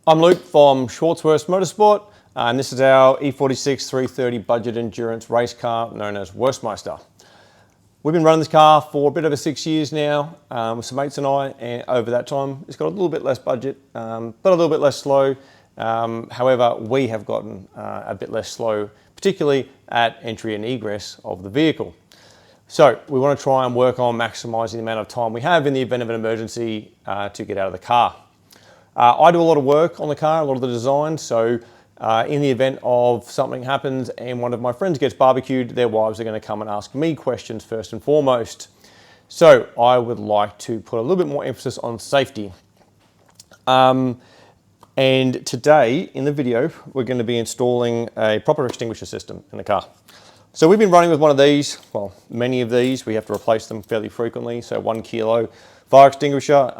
I'm Luke from Schwartzworth Motorsport, and this is our E46 330 Budget Endurance race car known as Wurstmeister. We've been running this car for a bit over 6 years now with some mates and I, and over that time it's got a little bit less budget, but a little bit less slow. However, we have gotten a bit less slow, particularly at entry and egress of the vehicle. So we want to try and work on maximising the amount of time we have in the event of an emergency to get out of the car. I do a lot of work on the car, a lot of the design, so in the event of something happens and one of my friends gets barbecued, their wives are going to come and ask me questions first and foremost. So I would like to put a little bit more emphasis on safety. And today in the video, we're going to be installing a proper extinguisher system in the car. So we've been running with one of these, well, many of these. We have to replace them fairly frequently, so 1 kilo fire extinguisher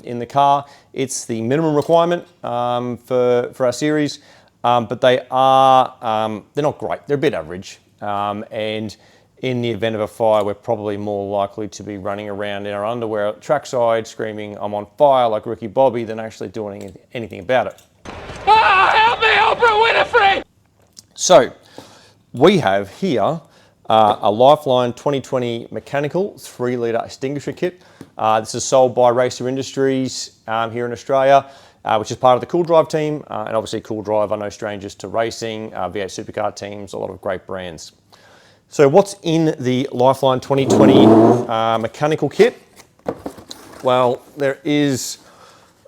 in the car. It's the minimum requirement for our series, but they're not great. They're a bit average, and in the event of a fire, we're probably more likely to be running around in our underwear at trackside screaming, "I'm on fire," like Ricky Bobby, than actually doing anything about it. Help me, Oprah Winfrey! So we have here a Lifeline 2020 mechanical 3-litre extinguisher kit. This is sold by Racer Industries here in Australia, which is part of the Cool Drive team. And obviously Cool Drive are no strangers to racing, V8 supercar teams, a lot of great brands. So what's in the Lifeline 2020 mechanical kit? Well, there is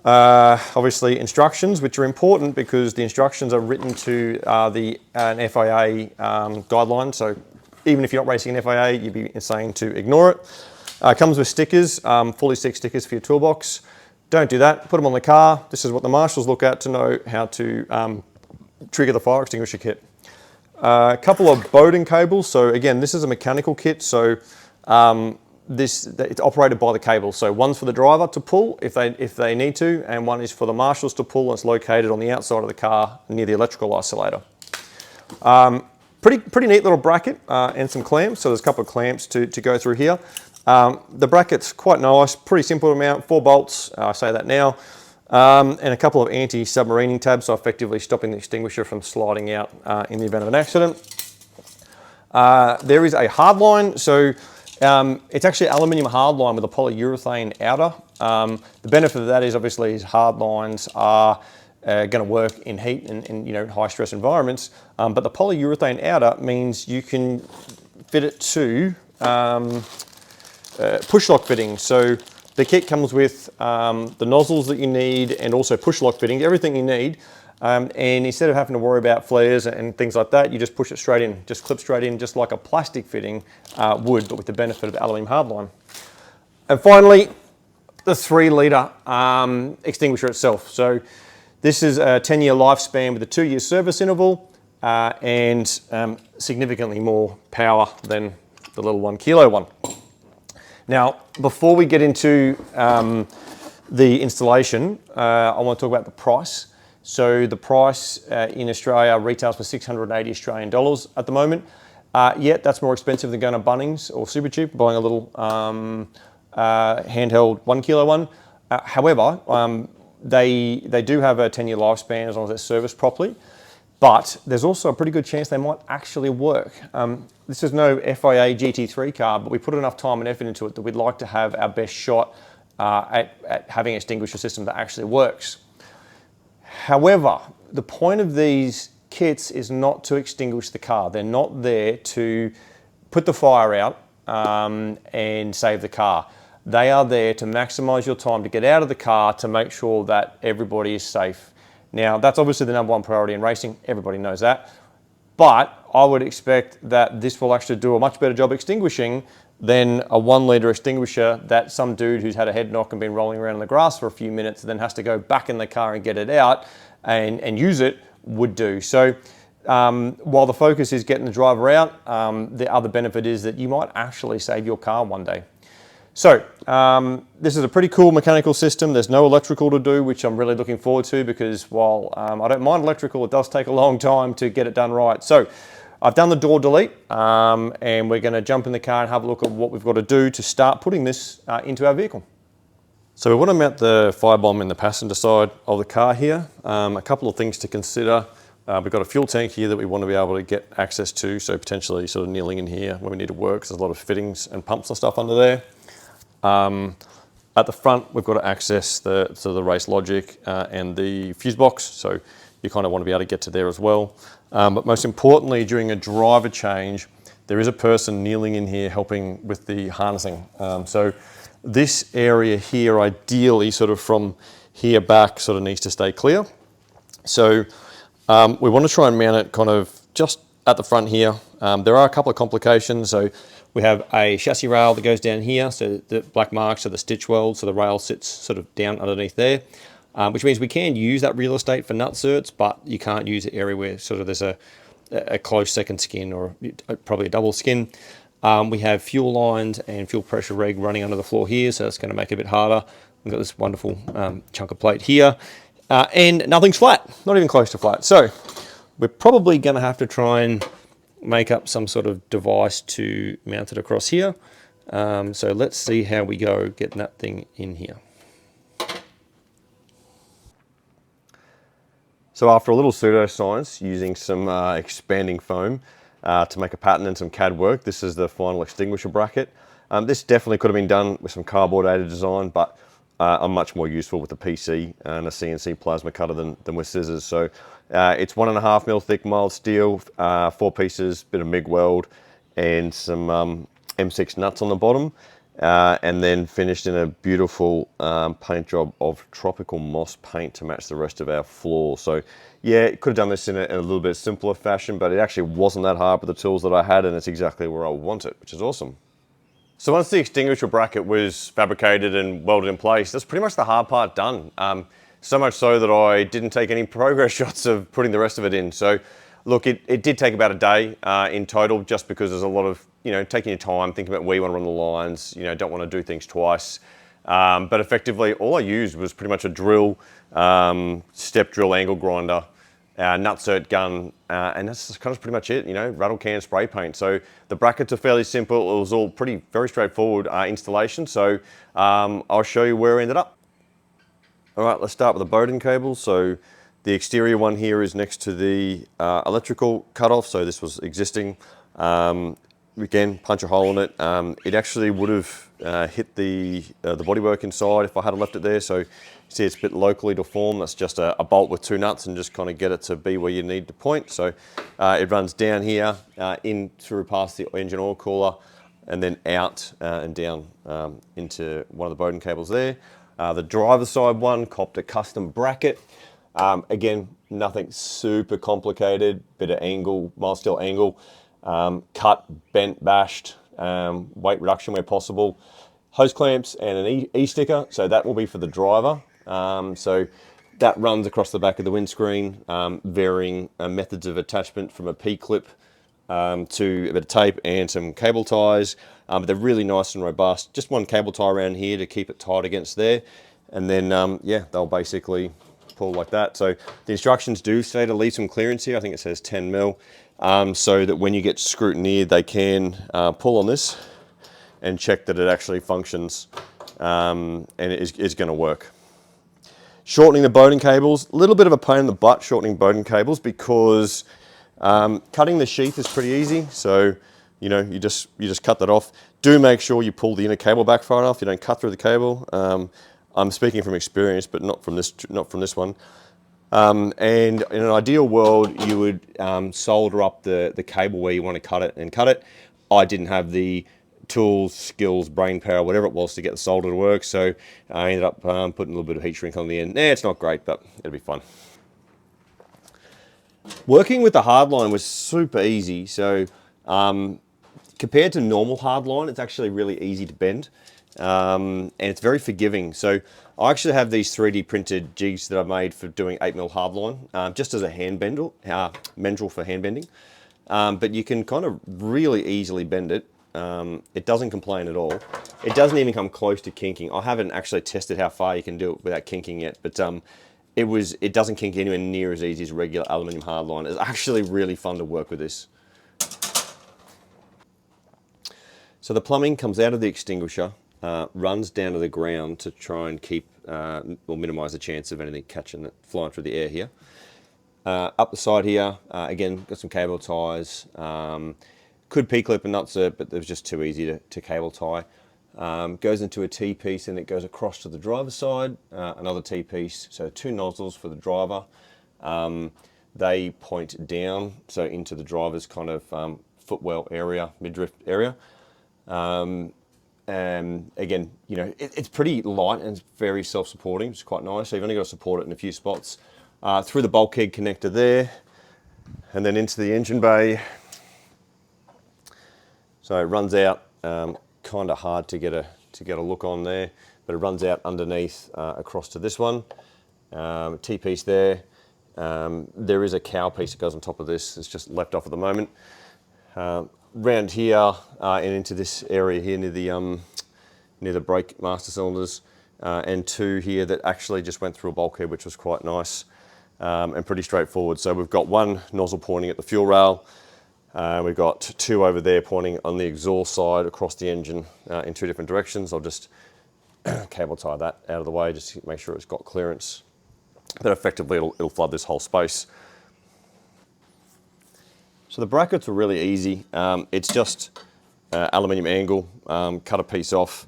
obviously instructions, which are important because the instructions are written to an FIA guideline. So even if you're not racing an FIA, you'd be saying to ignore it. Comes with stickers, fully stick stickers for your toolbox. Don't do that, put them on the car. This is what the marshals look at to know how to trigger the fire extinguisher kit. A couple of Bowden cables. So again, this is a mechanical kit, so it's operated by the cable. So one's for the driver to pull if they need to, and one is for the marshals to pull, and it's located on the outside of the car near the electrical isolator. Pretty neat little bracket and some clamps. So there's a couple of clamps to go through here. The bracket's quite nice, pretty simple to mount, 4 bolts, I say that now, and a couple of anti-submarining tabs, so effectively stopping the extinguisher from sliding out in the event of an accident. There is a hard line, so it's actually aluminium hard line with a polyurethane outer. The benefit of that is obviously hard lines are going to work in heat and high stress environments, but the polyurethane outer means you can fit it to push lock fittings. So the kit comes with the nozzles that you need and also push lock fittings, everything you need. And instead of having to worry about flares and things like that, you just push it straight in, just clip straight in, just like a plastic fitting would, but with the benefit of aluminium hardline. And finally, the 3-litre extinguisher itself. So this is a 10-year lifespan with a 2-year service interval and significantly more power than the little 1 kilo one. Now, before we get into the installation, I want to talk about the price. So the price in Australia retails for 680 Australian dollars at the moment. Yet that's more expensive than going to Bunnings or Supercheap, buying a little handheld 1 kilo one. However, they do have a 10-year lifespan as long as they're serviced properly. But there's also a pretty good chance they might actually work. This is no FIA GT3 car, but we put enough time and effort into it that we'd like to have our best shot at having an extinguisher system that actually works. However, the point of these kits is not to extinguish the car. They're not there to put the fire out and save the car. They are there to maximize your time to get out of the car to make sure that everybody is safe. Now, that's obviously the #1 priority in racing. Everybody knows that. But I would expect that this will actually do a much better job extinguishing than a 1-litre extinguisher that some dude who's had a head knock and been rolling around in the grass for a few minutes then has to go back in the car and get it out and use it would do. So while the focus is getting the driver out, the other benefit is that you might actually save your car one day. So this is a pretty cool mechanical system. There's no electrical to do, which I'm really looking forward to because while I don't mind electrical, it does take a long time to get it done right. So I've done the door delete and we're going to jump in the car and have a look at what we've got to do to start putting this into our vehicle. So we want to mount the firebomb in the passenger side of the car here. A couple of things to consider. We've got a fuel tank here that we want to be able to get access to, so potentially sort of kneeling in here when we need to work, 'cause there's a lot of fittings and pumps and stuff under there. At the front, we've got to access the race logic and the fuse box, so you kind of want to be able to get to there as well. But most importantly, during a driver change, there is a person kneeling in here helping with the harnessing. So this area here, ideally, sort of from here back, sort of needs to stay clear. So we want to try and mount it kind of just at the front here. There are a couple of complications. So we have a chassis rail that goes down here. So the black marks are the stitch weld. So the rail sits sort of down underneath there, which means we can use that real estate for nut certs, but you can't use the area where sort of there's a close second skin or probably a double skin. We have fuel lines and fuel pressure reg running under the floor here, so that's going to make it a bit harder. We've got this wonderful chunk of plate here, and nothing's flat, not even close to flat. So we're probably going to have to try and make up some sort of device to mount it across here. So let's see how we go getting that thing in here. So after a little pseudoscience using some expanding foam to make a pattern and some CAD work, this is the final extinguisher bracket. This definitely could have been done with some cardboard aided design, but I'm much more useful with a PC and a CNC plasma cutter than with scissors. So it's 1.5 mil thick mild steel, 4 pieces, bit of MIG weld, and some M6 nuts on the bottom, and then finished in a beautiful paint job of tropical moss paint to match the rest of our floor. So yeah, could have done this in a little bit simpler fashion, but it actually wasn't that hard with the tools that I had, and it's exactly where I want it, which is awesome. So once the extinguisher bracket was fabricated and welded in place, that's pretty much the hard part done. So much so that I didn't take any progress shots of putting the rest of it in. So look, it did take about a day in total, just because there's a lot of, taking your time, thinking about where you want to run the lines, don't want to do things twice. But effectively, all I used was pretty much a drill, step drill angle grinder, nutsert gun, and that's kind of pretty much it, rattle can spray paint. So the brackets are fairly simple. It was all very straightforward installation. So I'll show you where I ended up. All right, let's start with the Bowden cable. So the exterior one here is next to the electrical cutoff. So this was existing. Again, punch a hole in it. It actually would have hit the bodywork inside if I had left it there. So you see it's a bit locally deformed. That's just a bolt with 2 nuts and just kind of get it to be where you need to point. So it runs down here, in through past the engine oil cooler, and then out and down into one of the Bowden cables there. The driver's side one copped a custom bracket. Again, nothing super complicated, bit of angle, mild steel angle, cut, bent, bashed, weight reduction where possible, hose clamps and an E-sticker, so that will be for the driver. So that runs across the back of the windscreen, varying methods of attachment from a P-clip to a bit of tape and some cable ties. But they're really nice and robust. Just one cable tie around here to keep it tight against there. And then, yeah, they'll basically pull like that. So the instructions do say to leave some clearance here. I think it says 10 mil. So that when you get scrutineered, they can pull on this and check that it actually functions and it is going to work. Shortening the Bowden cables, a little bit of a pain in the butt shortening Bowden cables, because cutting the sheath is pretty easy. So you just cut that off. Do make sure you pull the inner cable back far enough. You don't cut through the cable. I'm speaking from experience, but not from this one. And in an ideal world, you would solder up the cable where you want to cut it. I didn't have the tools, skills, brain power, whatever it was to get the solder to work, so I ended up putting a little bit of heat shrink on the end. It's not great, but it'll be fun. Working with the hardline was super easy. So compared to normal hardline, it's actually really easy to bend. And it's very forgiving. So I actually have these 3D printed jigs that I made for doing 8mm hardline, just as a hand mandrel for hand bending. But you can kind of really easily bend it. It doesn't complain at all. It doesn't even come close to kinking. I haven't actually tested how far you can do it without kinking yet, but it doesn't kink anywhere near as easy as regular aluminium hardline. It's actually really fun to work with this. So the plumbing comes out of the extinguisher, runs down to the ground to try and keep or minimise the chance of anything catching it, flying through the air here. Up the side here, again, got some cable ties. Could P-clip and nutsert, but it was just too easy to cable tie. Goes into a T-piece and it goes across to the driver's side, another T-piece, so 2 nozzles for the driver. They point down, so into the driver's kind of footwell area, midriff area. And again, you know, it's pretty light and it's very self-supporting, which is quite nice. So you've only got to support it in a few spots. Through the bulkhead connector there, and then into the engine bay. So it runs out, kind of hard to get a look on there, but it runs out underneath across to this one. T-piece there. There is a cowl piece that goes on top of this. It's just left off at the moment. Round here and into this area here near the brake master cylinders, and 2 here that actually just went through a bulkhead, which was quite nice and pretty straightforward. So we've got 1 nozzle pointing at the fuel rail. We've got 2 over there pointing on the exhaust side across the engine in 2 different directions. I'll just cable tie that out of the way just to make sure it's got clearance. But effectively it'll flood this whole space. So the brackets are really easy. It's just aluminium angle, cut a piece off,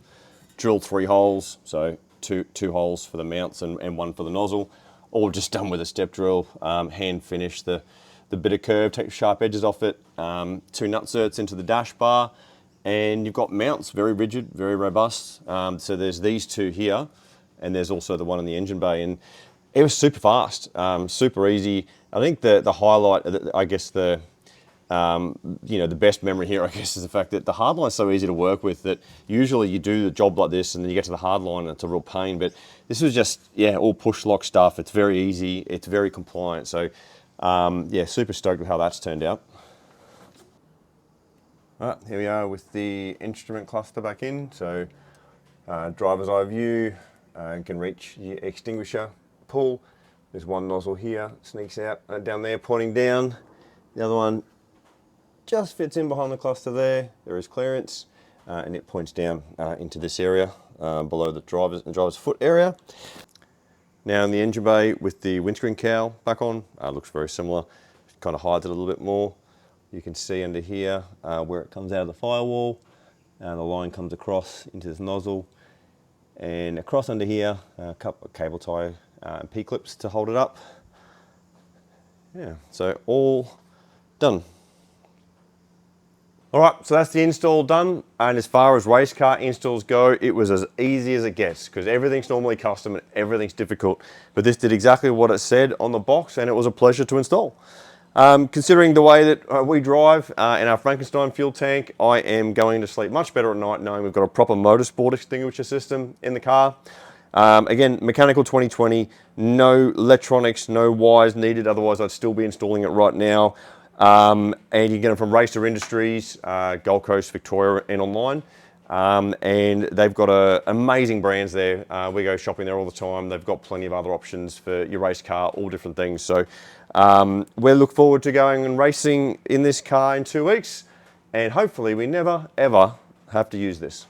drill 3 holes, so two holes for the mounts and 1 for the nozzle, all just done with a step drill, hand finish the bit of curve, take the sharp edges off it, 2 nutserts into the dash bar, and you've got mounts, very rigid, very robust. So there's these 2 here, and there's also the one in the engine bay, and it was super fast, super easy. I think the highlight, I guess you know, the best memory here, I guess, is the fact that the hardline is so easy to work with that usually you do the job like this and then you get to the hardline and it's a real pain. But this was just, yeah, all push lock stuff. It's very easy. It's very compliant. So, yeah, super stoked with how that's turned out. All right, here we are with the instrument cluster back in. So, driver's eye view, you can reach the extinguisher pull. There's 1 nozzle here, sneaks out down there, pointing down. The other one just fits in behind the cluster there. There is clearance, and it points down into this area below the driver's foot area. Now in the engine bay with the windscreen cowl back on, looks very similar. Kind of hides it a little bit more. You can see under here where it comes out of the firewall, and the line comes across into this nozzle, and across under here, a couple of cable tie and P-clips to hold it up. Yeah, so all done. All right, so that's the install done. And as far as race car installs go, it was as easy as it gets because everything's normally custom and everything's difficult. But this did exactly what it said on the box and it was a pleasure to install. Considering the way that we drive in our Frankenstein fuel tank, I am going to sleep much better at night knowing we've got a proper Motorsport extinguisher system in the car. Again, mechanical 2020, no electronics, no wires needed, otherwise I'd still be installing it right now. And you get them from Racer Industries, Gold Coast, Victoria, and online. And they've got amazing brands there. We go shopping there all the time. They've got plenty of other options for your race car, all different things. So we look forward to going and racing in this car in 2 weeks. And hopefully we never, ever have to use this.